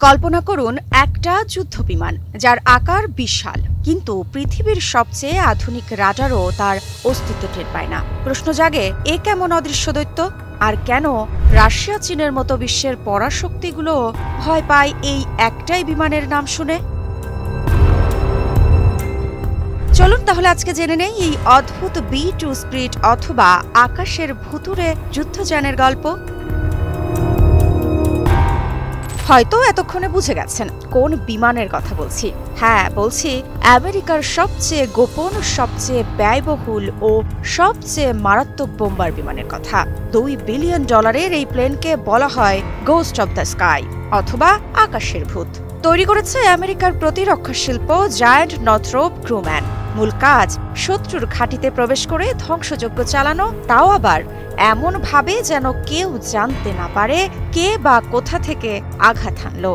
কল্পনা করুন একটা যুদ্ধবিমান যার আকার বিশাল, কিন্তু পৃথিবীর সবচেয়ে আধুনিক রাডারও তার অস্তিত্ব টের পায় না। প্রশ্ন জাগে, এ কেমন অদৃশ্য দৈত্য? আর কেন রাশিয়া চীনের মতো বিশ্বের পরাশক্তিগুলো ভয় পায় এই একটাই বিমানের নাম শুনে? চলুন তাহলে আজকে জেনে নেই এই অদ্ভুত B-2 স্পিরিট অথবা আকাশের ভুতুড়ে যুদ্ধযানের গল্প। হয়তো এতক্ষণে বুঝে গেছেন কোন বিমানের কথা বলছি। হ্যাঁ, বলছি আমেরিকার সবচেয়ে গোপন, সবচেয়ে ব্যয়বহুল ও সবচেয়ে মারাত্মক বোম্বার বিমানের কথা। $2 বিলিয়ন এই প্লেনকে বলা হয় গোস্ট অব দ্য স্কাই অথবা আকাশের ভূত। তৈরি করেছে আমেরিকার প্রতিরক্ষা শিল্প জায়ান্ট নথরোপ গ্রুম্যান। মূল কাজ শত্রুর ঘাঁটিতে প্রবেশ করে ধ্বংসযজ্ঞ চালানো, তাও আবার এমন ভাবে যেন কেউ জানতে না পারে কে বা কোথা থেকে আঘাত হানল।